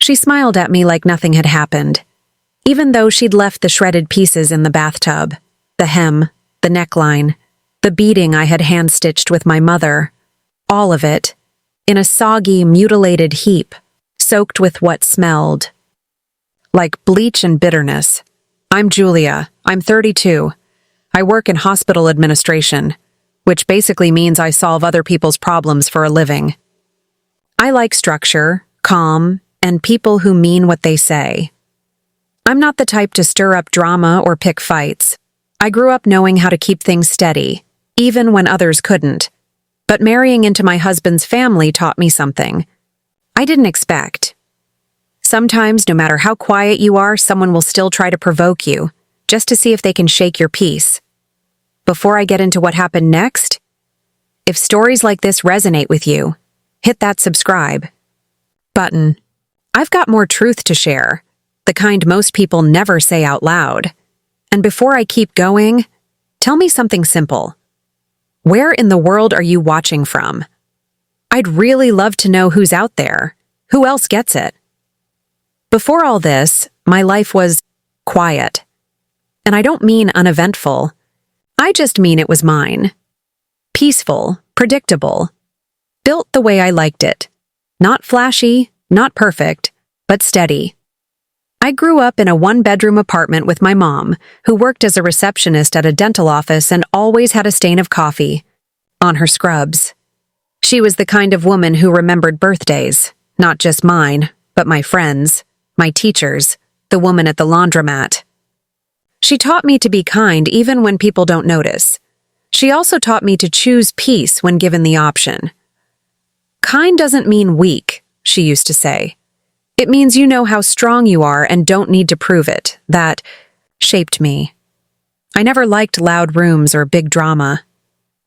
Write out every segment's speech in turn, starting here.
She smiled at me like nothing had happened, even though she'd left the shredded pieces in the bathtub, the hem, the neckline, the beading I had hand-stitched with my mother, all of it, in a soggy, mutilated heap, soaked with what smelled like bleach and bitterness. I'm Julia. I'm 32. I work in hospital administration, which basically means I solve other people's problems for a living. I like structure, calm, and people who mean what they say. I'm not the type to stir up drama or pick fights. I grew up knowing how to keep things steady, even when others couldn't. But marrying into my husband's family taught me something I didn't expect. Sometimes, no matter how quiet you are, someone will still try to provoke you, just to see if they can shake your peace. Before I get into what happened next, if stories like this resonate with you, hit that subscribe button. I've got more truth to share, the kind most people never say out loud. And before I keep going, tell me something simple. Where in the world are you watching from? I'd really love to know who's out there. Who else gets it? Before all this, my life was quiet. And I don't mean uneventful. I just mean it was mine. Peaceful, predictable, built the way I liked it. Not flashy, not perfect, but steady. I grew up in a one-bedroom apartment with my mom, who worked as a receptionist at a dental office and always had a stain of coffee on her scrubs. She was the kind of woman who remembered birthdays, not just mine, but my friends, my teachers, the woman at the laundromat. She taught me to be kind even when people don't notice. She also taught me to choose peace when given the option. Kind doesn't mean weak, she used to say. It means you know how strong you are and don't need to prove it. That shaped me. I never liked loud rooms or big drama.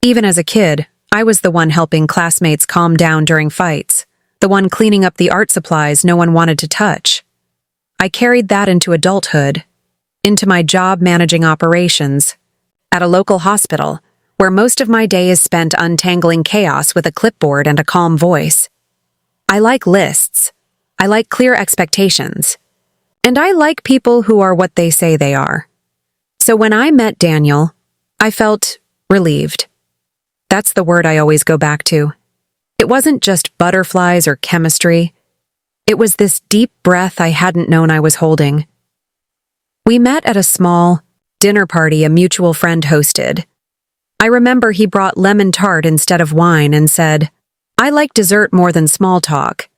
Even as a kid, I was the one helping classmates calm down during fights, the one cleaning up the art supplies no one wanted to touch. I carried that into adulthood, into my job managing operations, at a local hospital, where most of my day is spent untangling chaos with a clipboard and a calm voice. I like lists. I like clear expectations. And I like people who are what they say they are. So when I met Daniel, I felt relieved. That's the word I always go back to. It wasn't just butterflies or chemistry. It was this deep breath I hadn't known I was holding. We met at a small dinner party a mutual friend hosted. I remember he brought lemon tart instead of wine and said, "I like dessert more than small talk."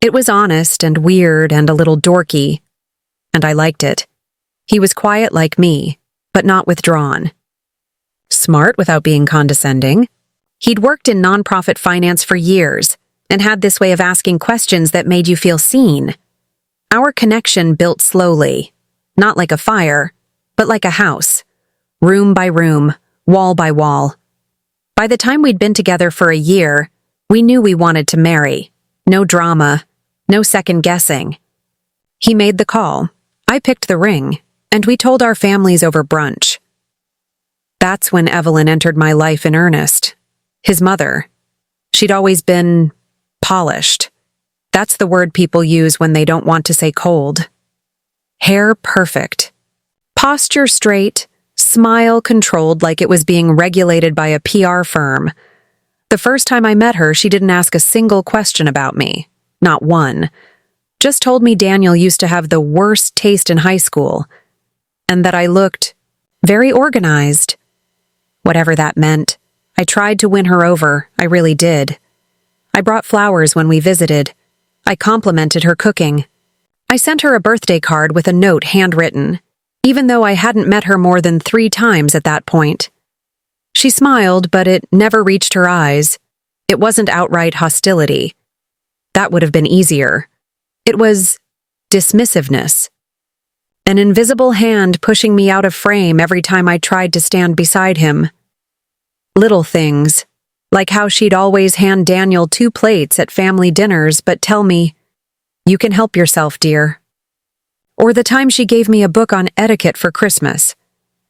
It was honest and weird and a little dorky, and I liked it. He was quiet like me, but not withdrawn. Smart without being condescending. He'd worked in nonprofit finance for years and had this way of asking questions that made you feel seen. Our connection built slowly, not like a fire, but like a house, room by room, wall by wall. By the time we'd been together for a year, we knew we wanted to marry. No drama, no second guessing. He made the call, I picked the ring, and we told our families over brunch. That's when Evelyn entered my life in earnest. His mother. She'd always been polished. That's the word people use when they don't want to say cold. Hair perfect. Posture straight, smile controlled like it was being regulated by a PR firm. The first time I met her, she didn't ask a single question about me. Not one. Just told me Daniel used to have the worst taste in high school, and that I looked very organized. Whatever that meant, I tried to win her over, I really did. I brought flowers when we visited. I complimented her cooking. I sent her a birthday card with a note handwritten, even though I hadn't met her more than 3 times at that point. She smiled, but it never reached her eyes. It wasn't outright hostility. That would have been easier. It was dismissiveness. An invisible hand pushing me out of frame every time I tried to stand beside him. Little things, like how she'd always hand Daniel 2 plates at family dinners but tell me, "You can help yourself, dear." Or the time she gave me a book on etiquette for Christmas,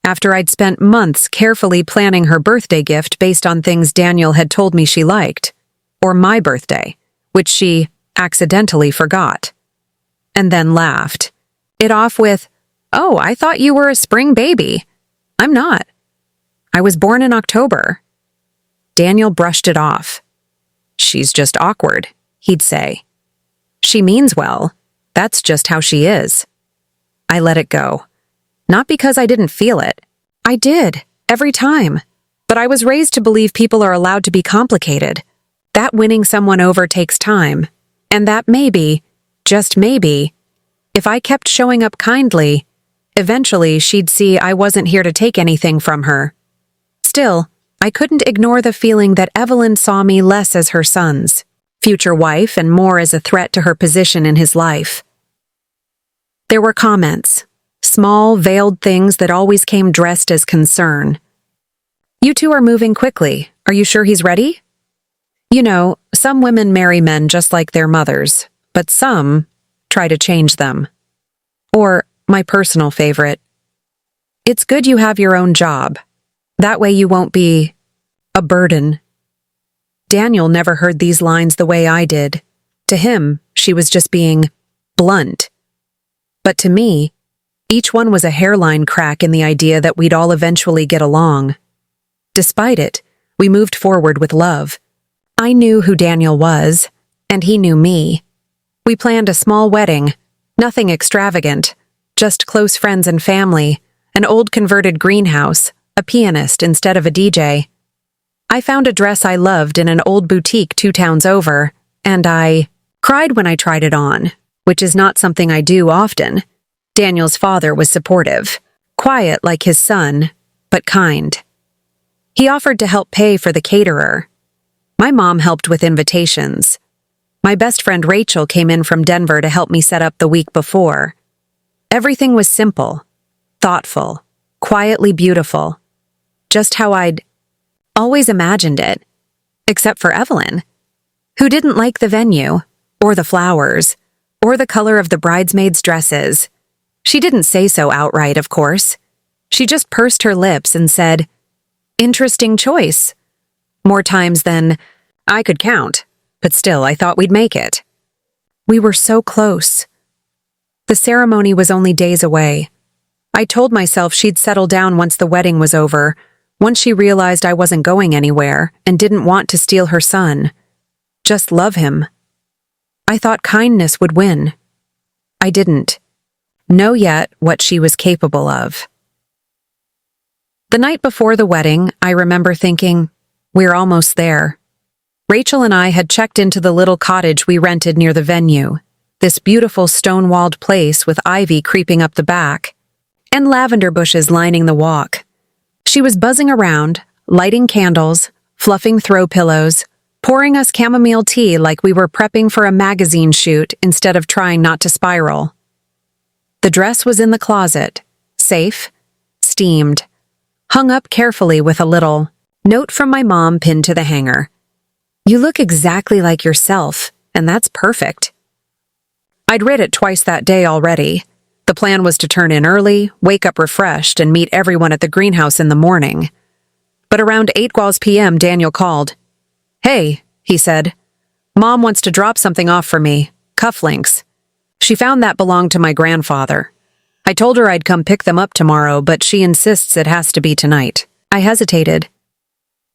after I'd spent months carefully planning her birthday gift based on things Daniel had told me she liked, or my birthday, which she accidentally forgot. and then laughed. It off with, "Oh, I thought you were a spring baby." "I'm not. I was born in October." Daniel brushed it off. "She's just awkward," he'd say. "She means well. That's just how she is." I let it go. Not because I didn't feel it. I did, every time. But I was raised to believe people are allowed to be complicated. That winning someone over takes time. And that maybe, just maybe, if I kept showing up kindly, eventually she'd see I wasn't here to take anything from her. Still, I couldn't ignore the feeling that Evelyn saw me less as her son's future wife and more as a threat to her position in his life. There were comments, small, veiled things that always came dressed as concern. "You two are moving quickly. Are you sure he's ready?" You know, some women marry men just like their mothers, but some try to change them. Or, my personal favorite, "It's good you have your own job. That way you won't be a burden." Daniel never heard these lines the way I did. To him, she was just being blunt. But to me, each one was a hairline crack in the idea that we'd all eventually get along. Despite it, we moved forward with love. I knew who Daniel was, and he knew me. We planned a small wedding, nothing extravagant, just close friends and family, an old converted greenhouse, a pianist instead of a DJ. I found a dress I loved in an old boutique 2 towns over, and I cried when I tried it on, which is not something I do often. Daniel's father was supportive, quiet like his son, but kind. He offered to help pay for the caterer. My mom helped with invitations. My best friend Rachel came in from Denver to help me set up the week before. Everything was simple, thoughtful, quietly beautiful. Just how I'd always imagined it. Except for Evelyn, who didn't like the venue, or the flowers, or the color of the bridesmaids' dresses. She didn't say so outright, of course. She just pursed her lips and said, "Interesting choice." More times than I could count, but still I thought we'd make it. We were so close. The ceremony was only days away. I told myself she'd settle down once the wedding was over, once she realized I wasn't going anywhere and didn't want to steal her son. Just love him. I thought kindness would win. I didn't know yet what she was capable of. The night before the wedding, I remember thinking, we're almost there. Rachel and I had checked into the little cottage we rented near the venue, this beautiful stone-walled place with ivy creeping up the back, and lavender bushes lining the walk. She was buzzing around, lighting candles, fluffing throw pillows, pouring us chamomile tea like we were prepping for a magazine shoot instead of trying not to spiral. The dress was in the closet, safe, steamed, hung up carefully with a little note from my mom pinned to the hanger. "You look exactly like yourself, and that's perfect." I'd read it twice that day already. The plan was to turn in early, wake up refreshed, and meet everyone at the greenhouse in the morning. But around 8 p.m., Daniel called. "Hey," he said. "Mom wants to drop something off for me. Cufflinks. She found that belonged to my grandfather. I told her I'd come pick them up tomorrow, but she insists it has to be tonight." I hesitated.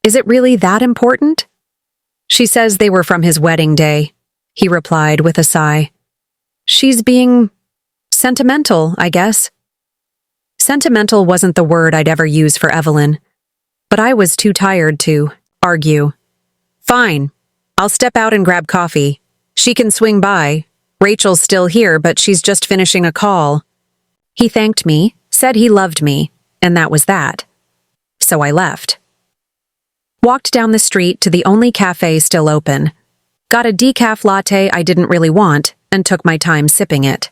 "Is it really that important?" "She says they were from his wedding day," he replied with a sigh. "She's being sentimental, I guess." Sentimental wasn't the word I'd ever use for Evelyn, but I was too tired to argue. "Fine. I'll step out and grab coffee. She can swing by. Rachel's still here, but she's just finishing a call." He thanked me, said he loved me, and that was that. So I left. Walked down the street to the only cafe still open. Got a decaf latte I didn't really want and took my time sipping it.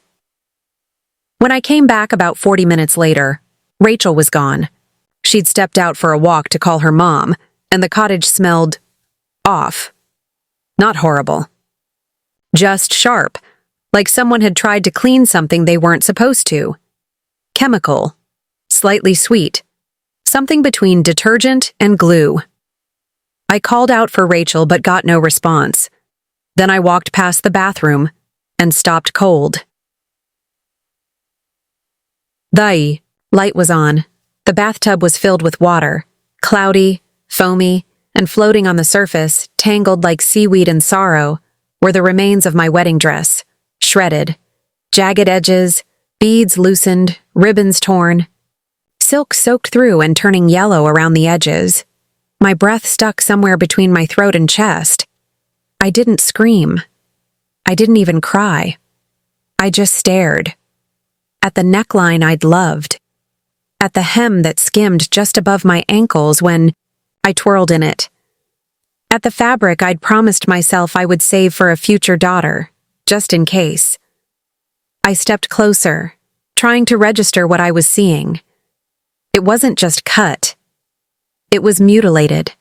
When I came back about 40 minutes later, Rachel was gone. She'd stepped out for a walk to call her mom, and the cottage smelled off. Not horrible. Just sharp, like someone had tried to clean something they weren't supposed to. Chemical. Slightly sweet. Something between detergent and glue. I called out for Rachel but got no response. Then I walked past the bathroom and stopped cold. The light was on. The bathtub was filled with water, cloudy, foamy, and floating on the surface, tangled like seaweed in sorrow, were the remains of my wedding dress, shredded. Jagged edges, beads loosened, ribbons torn. Silk soaked through and turning yellow around the edges. My breath stuck somewhere between my throat and chest. I didn't scream. I didn't even cry. I just stared. At the neckline I'd loved. At the hem that skimmed just above my ankles when I twirled in it. At the fabric I'd promised myself I would save for a future daughter, just in case. I stepped closer, trying to register what I was seeing. It wasn't just cut. It was mutilated,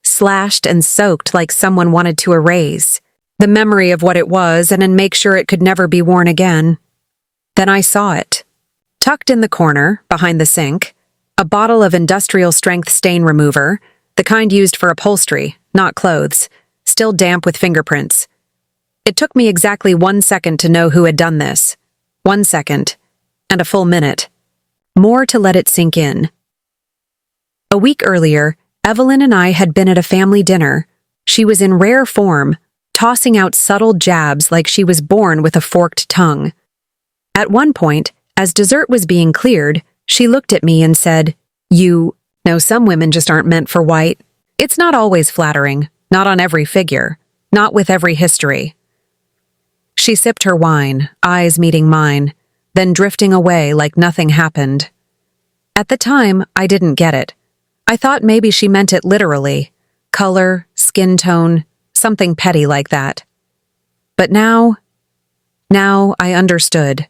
slashed and soaked like someone wanted to erase the memory of what it was and then make sure it could never be worn again. Then I saw it. Tucked in the corner, behind the sink, a bottle of industrial-strength stain remover, the kind used for upholstery, not clothes, still damp with fingerprints. It took me exactly 1 second to know who had done this. 1 second. And a full minute. More to let it sink in. A week earlier, Evelyn and I had been at a family dinner. She was in rare form, tossing out subtle jabs like she was born with a forked tongue. At one point, as dessert was being cleared, she looked at me and said, "You know, some women just aren't meant for white. It's not always flattering, not on every figure, not with every history." She sipped her wine, eyes meeting mine, then drifting away like nothing happened. At the time, I didn't get it. I thought maybe she meant it literally. Color, skin tone, something petty like that. But now I understood.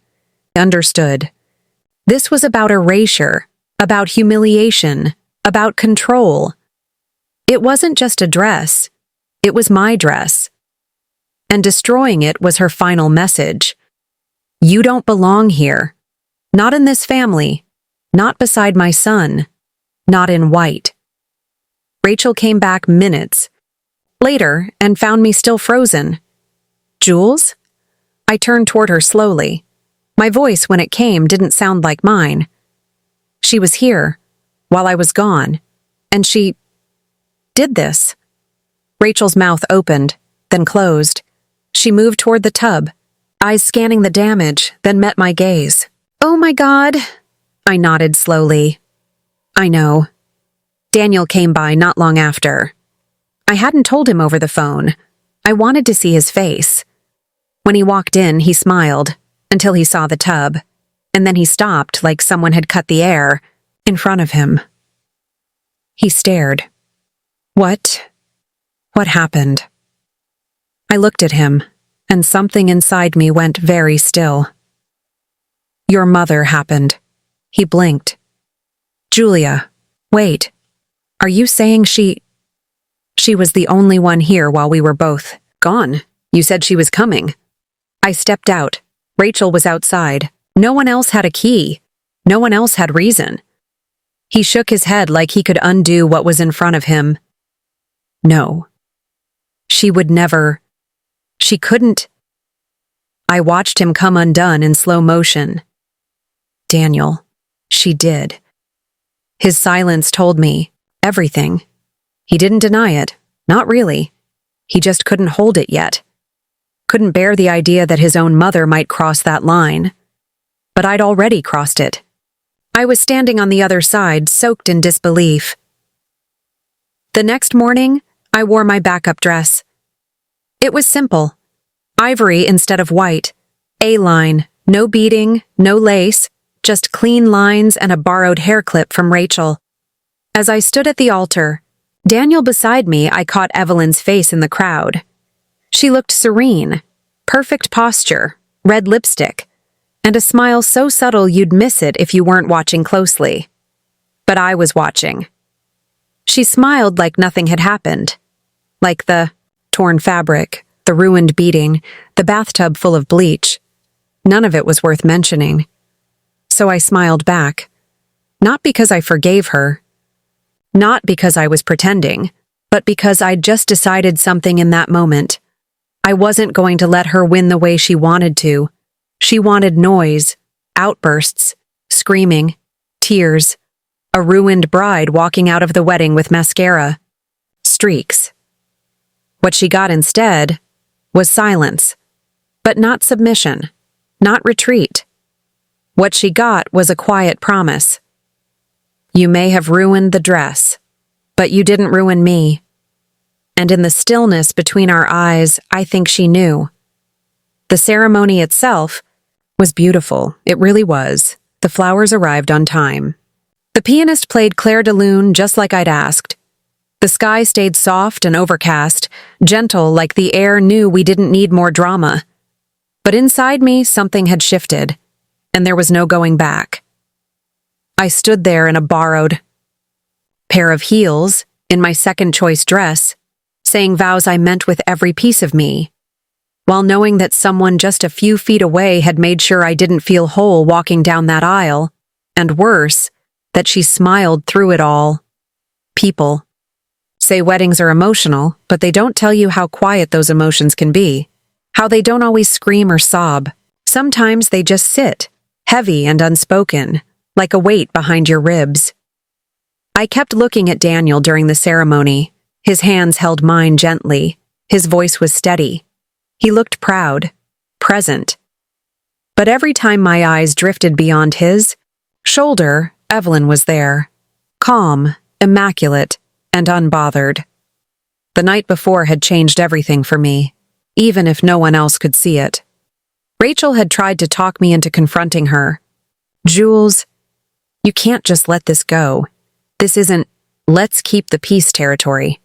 This was about erasure, about humiliation, about control. It wasn't just a dress. It was my dress. And destroying it was her final message. You don't belong here. Not in this family. Not beside my son. Not in white. Rachel came back minutes later and found me still frozen. "Jules?" I turned toward her slowly. My voice, when it came, didn't sound like mine. She was here, while I was gone, and she did this. Rachel's mouth opened, then closed. She moved toward the tub, eyes scanning the damage, then met my gaze. "Oh my God," I nodded slowly. "I know." Daniel came by not long after. I hadn't told him over the phone. I wanted to see his face. When he walked in, he smiled, until he saw the tub, and then he stopped like someone had cut the air in front of him. He stared. What happened? I looked at him, and something inside me went very still. "Your mother happened." He blinked. "Julia, wait. Are you saying she was the only one here while we were both gone? You said she was coming." I stepped out. Rachel was outside. No one else had a key. No one else had reason. He shook his head like he could undo what was in front of him. No. She would never. She couldn't. I watched him come undone in slow motion. Daniel, she did. His silence told me everything. He didn't deny it. Not really. He just couldn't hold it yet. Couldn't bear the idea that his own mother might cross that line. But I'd already crossed it. I was standing on the other side, soaked in disbelief. The next morning, I wore my backup dress. It was simple. Ivory instead of white. A-line, no beading, no lace, just clean lines and a borrowed hair clip from Rachel. As I stood at the altar, Daniel beside me, I caught Evelyn's face in the crowd. She looked serene, perfect posture, red lipstick, and a smile so subtle you'd miss it if you weren't watching closely. But I was watching. She smiled like nothing had happened. Like the torn fabric, the ruined beading, the bathtub full of bleach. None of it was worth mentioning. So I smiled back. Not because I forgave her. Not because I was pretending, but because I'd just decided something in that moment. I wasn't going to let her win the way she wanted to. She wanted noise, outbursts, screaming, tears, a ruined bride walking out of the wedding with mascara, streaks. What she got instead was silence, but not submission, not retreat. What she got was a quiet promise. You may have ruined the dress, but you didn't ruin me. And in the stillness between our eyes, I think she knew. The ceremony itself was beautiful. It really was. The flowers arrived on time. The pianist played Clair de Lune just like I'd asked. The sky stayed soft and overcast, gentle like the air knew we didn't need more drama. But inside me, something had shifted, and there was no going back. I stood there in a borrowed pair of heels, in my second-choice dress, saying vows I meant with every piece of me, while knowing that someone just a few feet away had made sure I didn't feel whole walking down that aisle, and worse, that she smiled through it all. People say weddings are emotional, but they don't tell you how quiet those emotions can be, how they don't always scream or sob. Sometimes they just sit, heavy and unspoken, like a weight behind your ribs. I kept looking at Daniel during the ceremony. His hands held mine gently. His voice was steady. He looked proud, present. But every time my eyes drifted beyond his shoulder, Evelyn was there, calm, immaculate, and unbothered. The night before had changed everything for me, even if no one else could see it. Rachel had tried to talk me into confronting her. Jules, you can't just let this go. This isn't, let's keep the peace territory.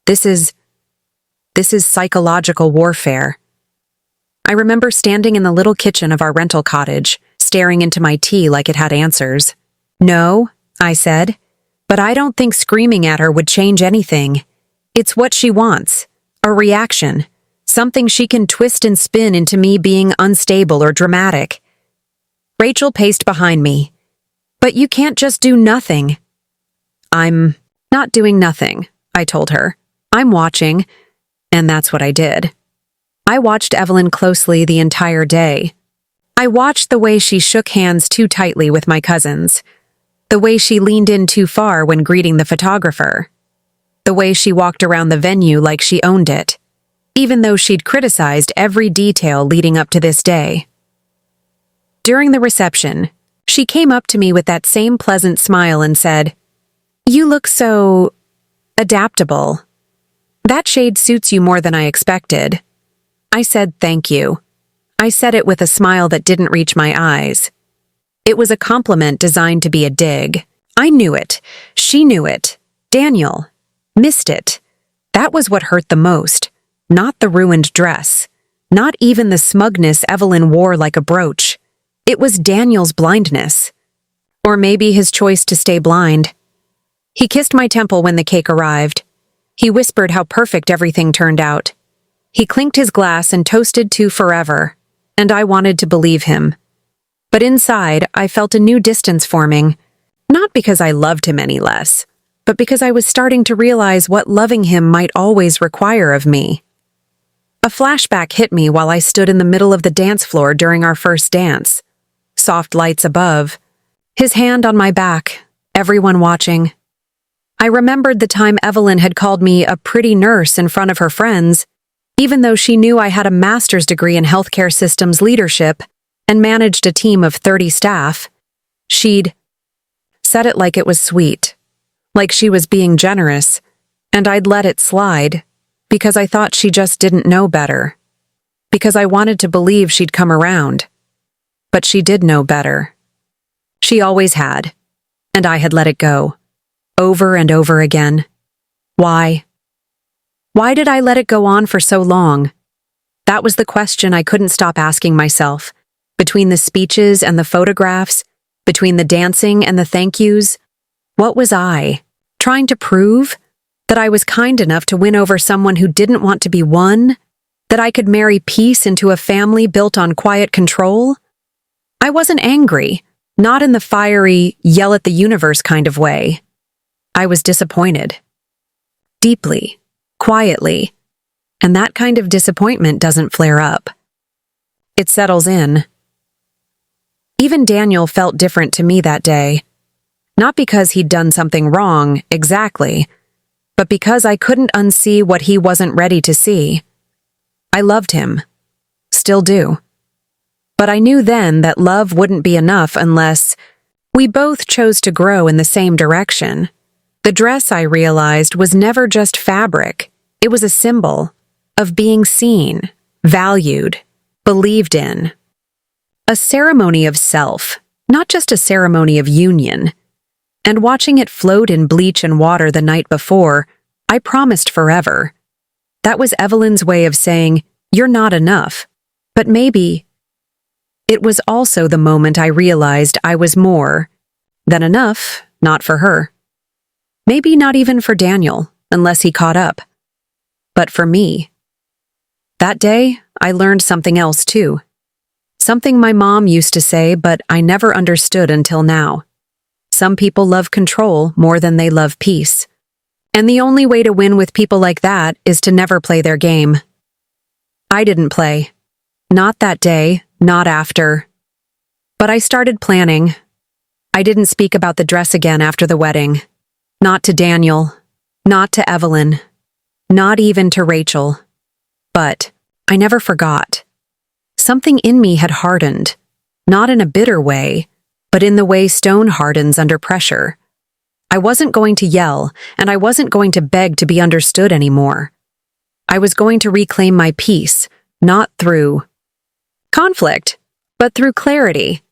This is psychological warfare. I remember standing in the little kitchen of our rental cottage, staring into my tea like it had answers. No, I said, but I don't think screaming at her would change anything. It's what she wants, a reaction, something she can twist and spin into me being unstable or dramatic. Rachel paced behind me. But you can't just do nothing. I'm not doing nothing, I told her. I'm watching, and that's what I did. I watched Evelyn closely the entire day. I watched the way she shook hands too tightly with my cousins, the way she leaned in too far when greeting the photographer, the way she walked around the venue like she owned it, even though she'd criticized every detail leading up to this day. During the reception, she came up to me with that same pleasant smile and said, "You look so adaptable. That shade suits you more than I expected." I said thank you. I said it with a smile that didn't reach my eyes. It was a compliment designed to be a dig. I knew it. She knew it. Daniel missed it. That was what hurt the most. Not the ruined dress. Not even the smugness Evelyn wore like a brooch. It was Daniel's blindness. Or maybe his choice to stay blind. He kissed my temple when the cake arrived. He whispered how perfect everything turned out. He clinked his glass and toasted to forever, and I wanted to believe him. But inside, I felt a new distance forming, not because I loved him any less, but because I was starting to realize what loving him might always require of me. A flashback hit me while I stood in the middle of the dance floor during our first dance. Soft lights above, his hand on my back, everyone watching. I remembered the time Evelyn had called me a pretty nurse in front of her friends, even though she knew I had a master's degree in healthcare systems leadership and managed a team of 30 staff. She'd said it like it was sweet, like she was being generous, and I'd let it slide because I thought she just didn't know better, because I wanted to believe she'd come around. But she did know better. She always had, and I had let it go, over and over again. Why? Why did I let it go on for so long? That was the question I couldn't stop asking myself. Between the speeches and the photographs, between the dancing and the thank yous, what was I trying to prove? That I was kind enough to win over someone who didn't want to be won? That I could marry peace into a family built on quiet control? I wasn't angry, not in the fiery, yell at the universe kind of way. I was disappointed. Deeply, quietly, and that kind of disappointment doesn't flare up. It settles in. Even Daniel felt different to me that day. Not because he'd done something wrong, exactly, but because I couldn't unsee what he wasn't ready to see. I loved him. Still do. But I knew then that love wouldn't be enough unless we both chose to grow in the same direction. The dress, I realized, was never just fabric. It was a symbol of being seen, valued, believed in. A ceremony of self, not just a ceremony of union. And watching it float in bleach and water the night before, I promised forever. That was Evelyn's way of saying, "You're not enough." But maybe it was also the moment I realized I was more than enough, not for her. Maybe not even for Daniel, unless he caught up. But for me. That day, I learned something else too. Something my mom used to say, but I never understood until now. Some people love control more than they love peace. And the only way to win with people like that is to never play their game. I didn't play. Not that day, not after. But I started planning. I didn't speak about the dress again after the wedding. Not to Daniel. Not to Evelyn. Not even to Rachel. But I never forgot. Something in me had hardened. Not in a bitter way, but in the way stone hardens under pressure. I wasn't going to yell, and I wasn't going to beg to be understood anymore. I was going to reclaim my peace, not through conflict, but through clarity.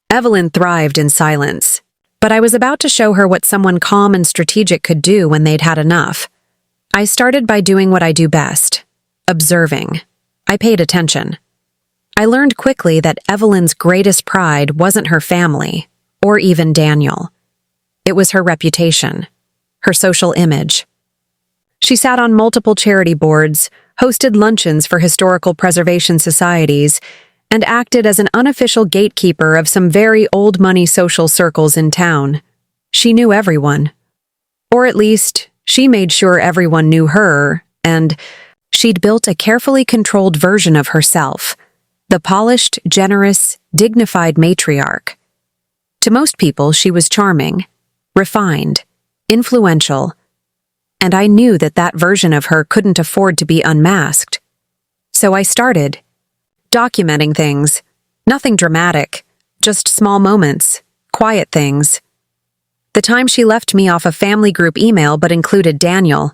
Evelyn thrived in silence, but I was about to show her what someone calm and strategic could do when they'd had enough. I started by doing what I do best, observing. I paid attention. I learned quickly that Evelyn's greatest pride wasn't her family, or even Daniel. It was her reputation, her social image. She sat on multiple charity boards, hosted luncheons for historical preservation societies, and acted as an unofficial gatekeeper of some very old-money social circles in town. She knew everyone. Or at least, she made sure everyone knew her, and she'd built a carefully controlled version of herself, the polished, generous, dignified matriarch. To most people, she was charming, refined, influential, and I knew that that version of her couldn't afford to be unmasked. So I started documenting things, nothing dramatic, just small moments, quiet things. The time she left me off a family group email but included Daniel.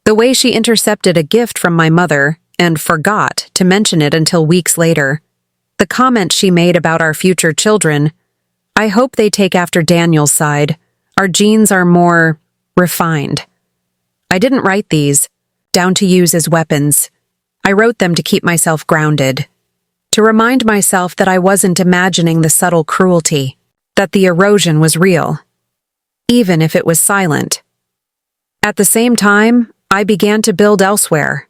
The way she intercepted a gift from my mother and forgot to mention it until weeks later. The comment she made about our future children. I hope they take after Daniel's side. Our genes are more refined. I didn't write these, down to use as weapons. I wrote them to keep myself grounded, to remind myself that I wasn't imagining the subtle cruelty, that the erosion was real, even if it was silent. At the same time, I began to build elsewhere.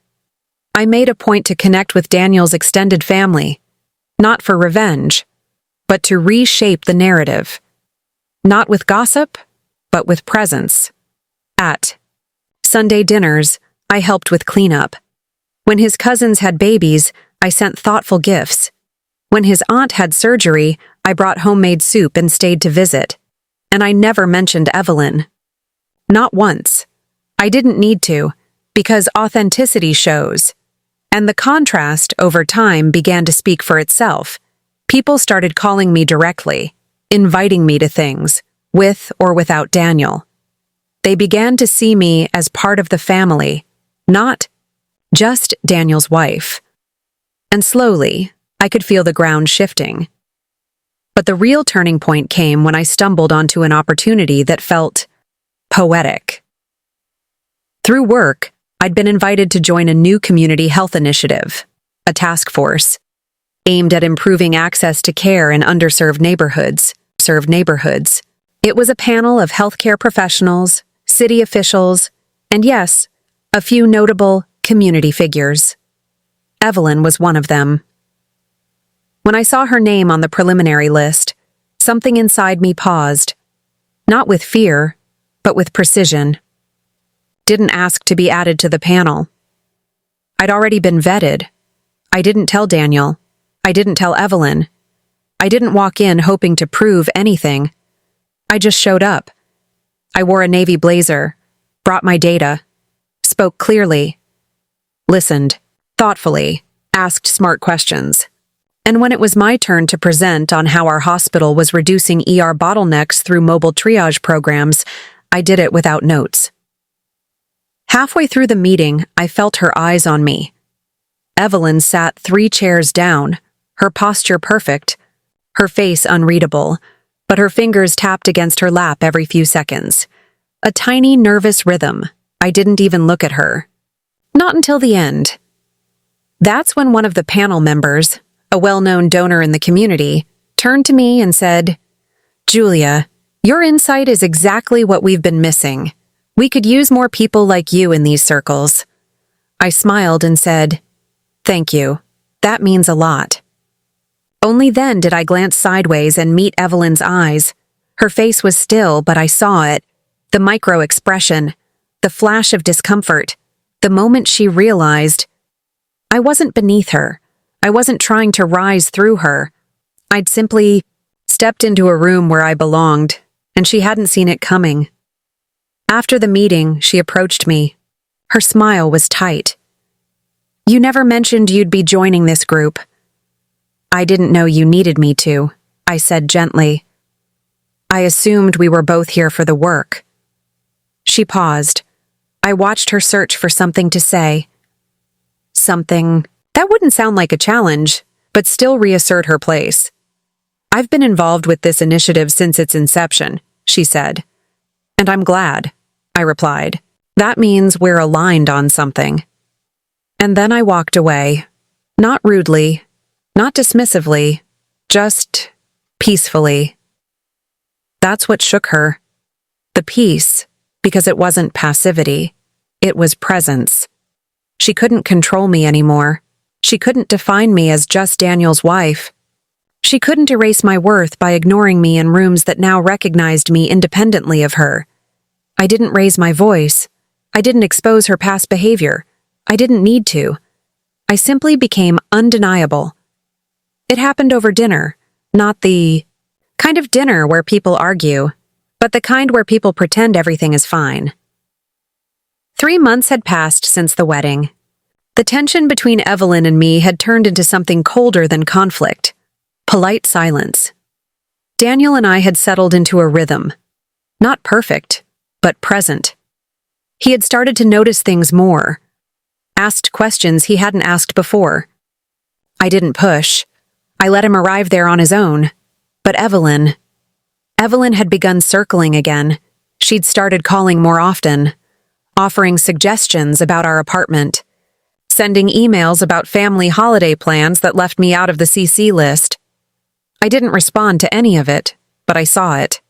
I made a point to connect with Daniel's extended family, not for revenge, but to reshape the narrative. Not with gossip, but with presence. At Sunday dinners, I helped with cleanup. When his cousins had babies, I sent thoughtful gifts. When his aunt had surgery, I brought homemade soup and stayed to visit. And I never mentioned Evelyn. Not once. I didn't need to, because authenticity shows. And the contrast, over time, began to speak for itself. People started calling me directly, inviting me to things, with or without Daniel. They began to see me as part of the family, not just Daniel's wife. And slowly, I could feel the ground shifting. But the real turning point came when I stumbled onto an opportunity that felt poetic. Through work, I'd been invited to join a new community health initiative, a task force, aimed at improving access to care in underserved neighborhoods. It was a panel of healthcare professionals, city officials, and yes, a few notable community figures. Evelyn was one of them. When I saw her name on the preliminary list, something inside me paused, not with fear, but with precision. Didn't ask to be added to the panel. I'd already been vetted. I didn't tell Daniel. I didn't tell Evelyn. I didn't walk in hoping to prove anything. I just showed up. I wore a navy blazer, brought my data, spoke clearly, listened, thoughtfully, asked smart questions. And when it was my turn to present on how our hospital was reducing ER bottlenecks through mobile triage programs, I did it without notes. Halfway through the meeting, I felt her eyes on me. Evelyn sat 3 chairs down, her posture perfect, her face unreadable, but her fingers tapped against her lap every few seconds. A tiny, nervous rhythm. I didn't even look at her. Not until the end. That's when one of the panel members, a well-known donor in the community, turned to me and said, "Julia, your insight is exactly what we've been missing. We could use more people like you in these circles." I smiled and said, "Thank you. That means a lot." Only then did I glance sideways and meet Evelyn's eyes. Her face was still, but I saw it. The micro-expression, the flash of discomfort, the moment she realized. I wasn't beneath her. I wasn't trying to rise through her. I'd simply stepped into a room where I belonged, and she hadn't seen it coming. After the meeting, she approached me. Her smile was tight. "You never mentioned you'd be joining this group." "I didn't know you needed me to," I said gently. "I assumed we were both here for the work." She paused. I watched her search for something to say. Something that wouldn't sound like a challenge, but still reassert her place. "I've been involved with this initiative since its inception," she said. "And I'm glad," I replied. "That means we're aligned on something." And then I walked away. Not rudely, not dismissively, just peacefully. That's what shook her. The peace, because it wasn't passivity. It was presence. She couldn't control me anymore. She couldn't define me as just Daniel's wife. She couldn't erase my worth by ignoring me in rooms that now recognized me independently of her. I didn't raise my voice. I didn't expose her past behavior. I didn't need to. I simply became undeniable. It happened over dinner, not the kind of dinner where people argue, but the kind where people pretend everything is fine. 3 months had passed since the wedding. The tension between Evelyn and me had turned into something colder than conflict. Polite silence. Daniel and I had settled into a rhythm. Not perfect, but present. He had started to notice things more. Asked questions he hadn't asked before. I didn't push. I let him arrive there on his own. But Evelyn had begun circling again. She'd started calling more often, offering suggestions about our apartment, sending emails about family holiday plans that left me out of the CC list. I didn't respond to any of it, but I saw it.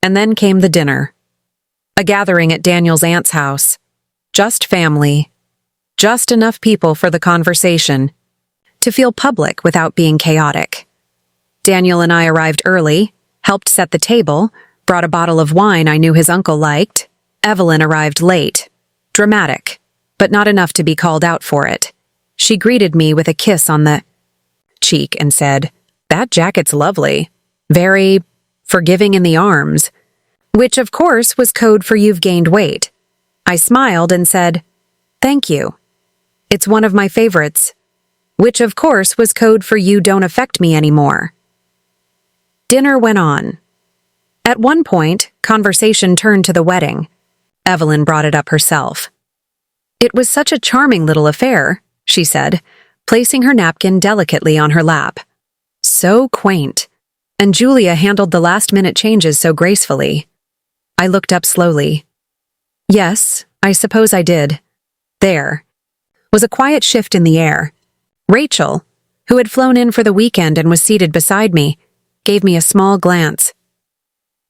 And then came the dinner. A gathering at Daniel's aunt's house. Just family. Just enough people for the conversation. To feel public without being chaotic. Daniel and I arrived early, helped set the table, brought a bottle of wine I knew his uncle liked. Evelyn arrived late. Dramatic, but not enough to be called out for it. She greeted me with a kiss on the cheek and said, "That jacket's lovely. Very forgiving in the arms." Which, of course, was code for "you've gained weight." I smiled and said, "Thank you. It's one of my favorites." Which, of course, was code for "you don't affect me anymore." Dinner went on. At one point, conversation turned to the wedding. Evelyn brought it up herself. "It was such a charming little affair," she said, placing her napkin delicately on her lap. "So quaint. And Julia handled the last-minute changes so gracefully." I looked up slowly. Yes, I suppose I did. There was a quiet shift in the air. Rachel, who had flown in for the weekend and was seated beside me, gave me a small glance.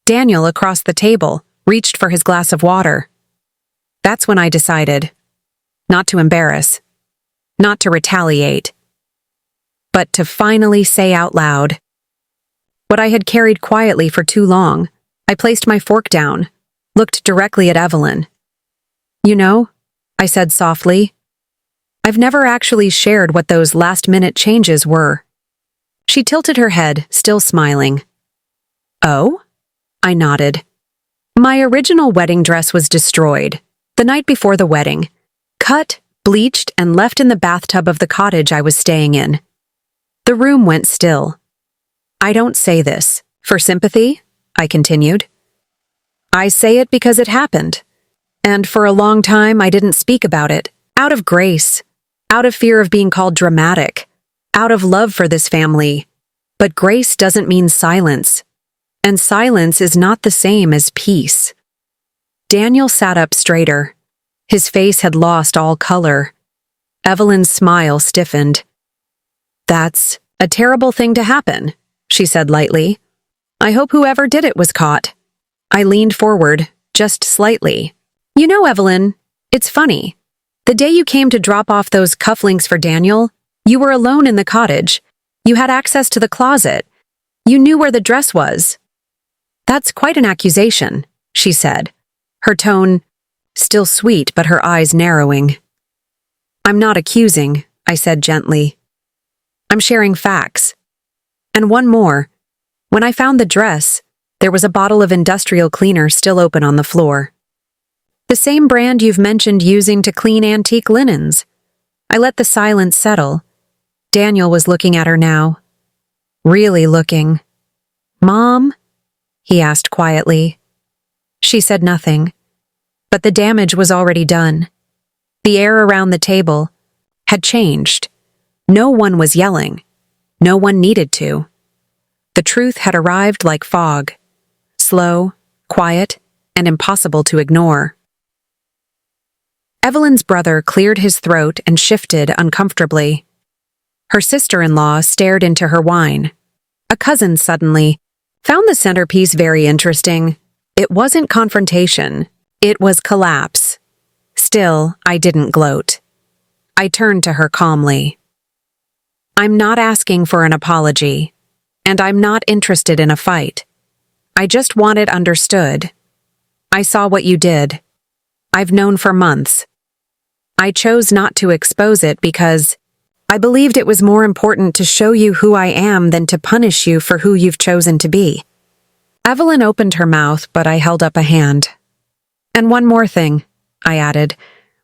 Daniel, across the table, reached for his glass of water. That's when I decided. Not to embarrass. Not to retaliate. But to finally say out loud what I had carried quietly for too long. I placed my fork down, looked directly at Evelyn. "You know," I said softly, "I've never actually shared what those last-minute changes were." She tilted her head, still smiling. Oh? I nodded. My original wedding dress was destroyed, the night before the wedding, cut, bleached, and left in the bathtub of the cottage I was staying in. The room went still. I don't say this for sympathy, I continued. I say it because it happened. And for a long time I didn't speak about it, out of grace, out of fear of being called dramatic, out of love for this family. But grace doesn't mean silence. And silence is not the same as peace. Daniel sat up straighter. His face had lost all color. Evelyn's smile stiffened. That's a terrible thing to happen, she said lightly. I hope whoever did it was caught. I leaned forward, just slightly. You know, Evelyn, it's funny. The day you came to drop off those cufflinks for Daniel, you were alone in the cottage. You had access to the closet. You knew where the dress was. That's quite an accusation, she said, her tone still sweet but her eyes narrowing. I'm not accusing, I said gently. I'm sharing facts. And one more. When I found the dress, there was a bottle of industrial cleaner still open on the floor. The same brand you've mentioned using to clean antique linens. I let the silence settle. Daniel was looking at her now. Really looking. Mom? He asked quietly. She said nothing. But the damage was already done. The air around the table had changed. No one was yelling. No one needed to. The truth had arrived like fog. Slow, quiet, and impossible to ignore. Evelyn's brother cleared his throat and shifted uncomfortably. Her sister-in-law stared into her wine. A cousin suddenly found the centerpiece very interesting. It wasn't confrontation. It was collapse. Still, I didn't gloat. I turned to her calmly. I'm not asking for an apology, and I'm not interested in a fight. I just want it understood. I saw what you did. I've known for months. I chose not to expose it because I believed it was more important to show you who I am than to punish you for who you've chosen to be. Evelyn opened her mouth, but I held up a hand. And one more thing, I added,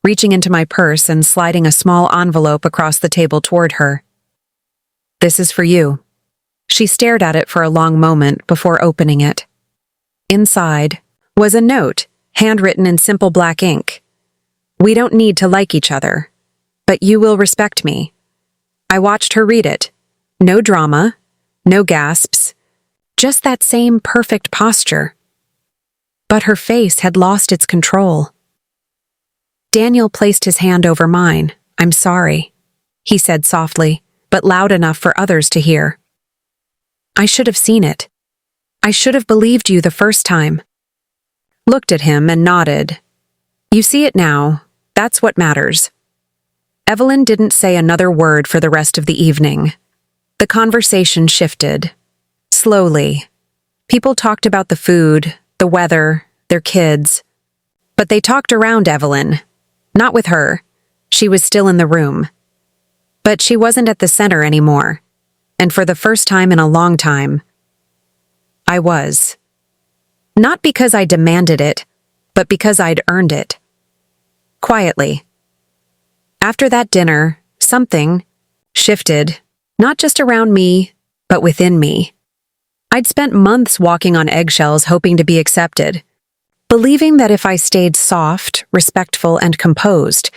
reaching into my purse and sliding a small envelope across the table toward her. This is for you. She stared at it for a long moment before opening it. Inside was a note, handwritten in simple black ink. We don't need to like each other, but you will respect me. I watched her read it. No drama, no gasps, just that same perfect posture. But her face had lost its control. Daniel placed his hand over mine. I'm sorry, he said softly, but loud enough for others to hear. I should have seen it. I should have believed you the first time. Looked at him and nodded. You see it now. That's what matters. Evelyn didn't say another word for the rest of the evening. The conversation shifted. Slowly. People talked about the food, the weather, their kids. But they talked around Evelyn. Not with her. She was still in the room. But she wasn't at the center anymore. And for the first time in a long time, I was. Not because I demanded it, but because I'd earned it. Quietly. After that dinner, something shifted, not just around me, but within me. I'd spent months walking on eggshells hoping to be accepted, believing that if I stayed soft, respectful, and composed,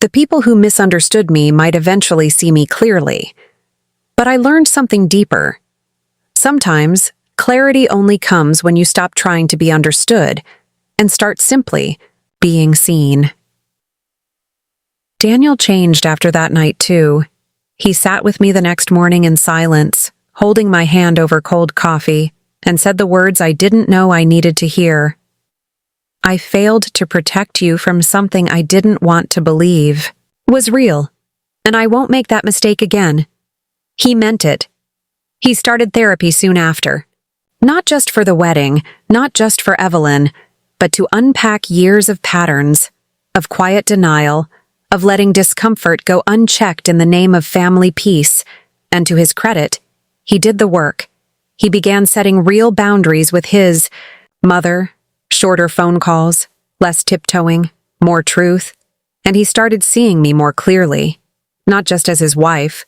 the people who misunderstood me might eventually see me clearly. But I learned something deeper. Sometimes, clarity only comes when you stop trying to be understood and start simply being seen. Daniel changed after that night, too. He sat with me the next morning in silence, holding my hand over cold coffee, and said the words I didn't know I needed to hear. I failed to protect you from something I didn't want to believe was real, and I won't make that mistake again. He meant it. He started therapy soon after. Not just for the wedding, not just for Evelyn, but to unpack years of patterns, of quiet denial, of letting discomfort go unchecked in the name of family peace, and to his credit, He did the work. He began setting real boundaries with his mother, shorter phone calls, less tiptoeing, more truth, and he started seeing me more clearly, not just as his wife,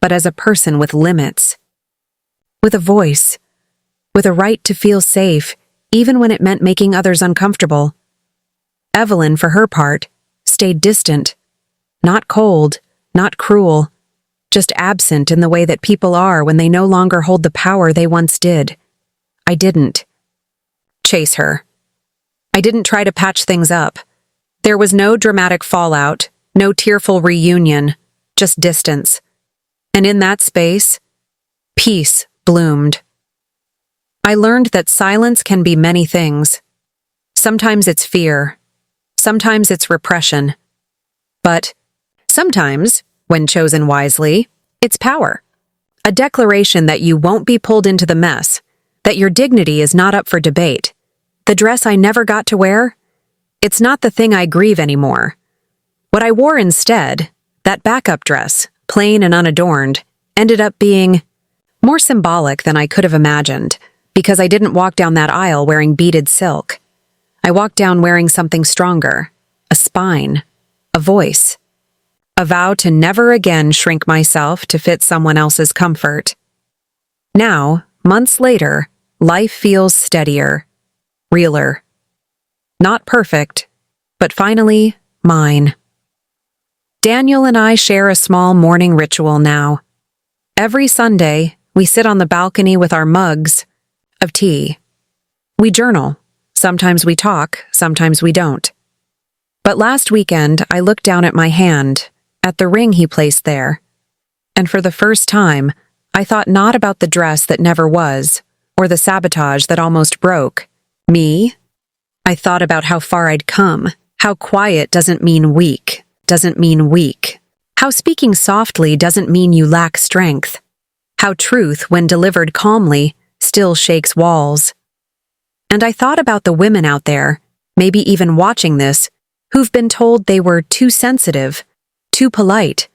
but as a person with limits, with a voice, with a right to feel safe, even when it meant making others uncomfortable. Evelyn, for her part, stayed distant, not cold, not cruel, just absent in the way that people are when they no longer hold the power they once did. I didn't chase her. I didn't try to patch things up. There was no dramatic fallout, no tearful reunion, just distance. And in that space, peace bloomed. I learned that silence can be many things. Sometimes it's fear. Sometimes it's repression. But sometimes, when chosen wisely, it's power. A declaration that you won't be pulled into the mess, that your dignity is not up for debate. The dress I never got to wear? It's not the thing I grieve anymore. What I wore instead, that backup dress, plain and unadorned, ended up being more symbolic than I could have imagined, because I didn't walk down that aisle wearing beaded silk. I walked down wearing something stronger, a spine, a voice. A vow to never again shrink myself to fit someone else's comfort. Now, months later, life feels steadier, realer. Not perfect, but finally, mine. Daniel and I share a small morning ritual now. Every Sunday, we sit on the balcony with our mugs of tea. We journal. Sometimes we talk, sometimes we don't. But last weekend, I looked down at my hand, at the ring he placed there. And for the first time, I thought not about the dress that never was, or the sabotage that almost broke. Me? I thought about how far I'd come, how quiet doesn't mean weak, how speaking softly doesn't mean you lack strength, how truth, when delivered calmly, still shakes walls. And I thought about the women out there, maybe even watching this, who've been told they were too sensitive, too polite,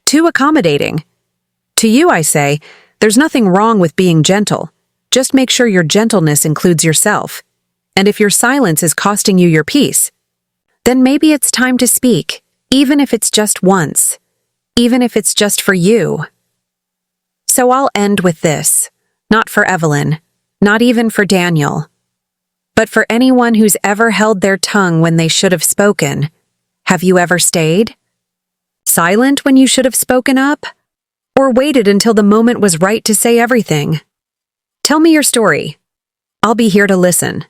too accommodating. To you, I say, there's nothing wrong with being gentle. Just make sure your gentleness includes yourself. And if your silence is costing you your peace, then maybe it's time to speak, even if it's just once, even if it's just for you. So I'll end with this, not for Evelyn, not even for Daniel, but for anyone who's ever held their tongue when they should have spoken. Have you ever stayed silent when you should have spoken up? Or waited until the moment was right to say everything? Tell me your story. I'll be here to listen.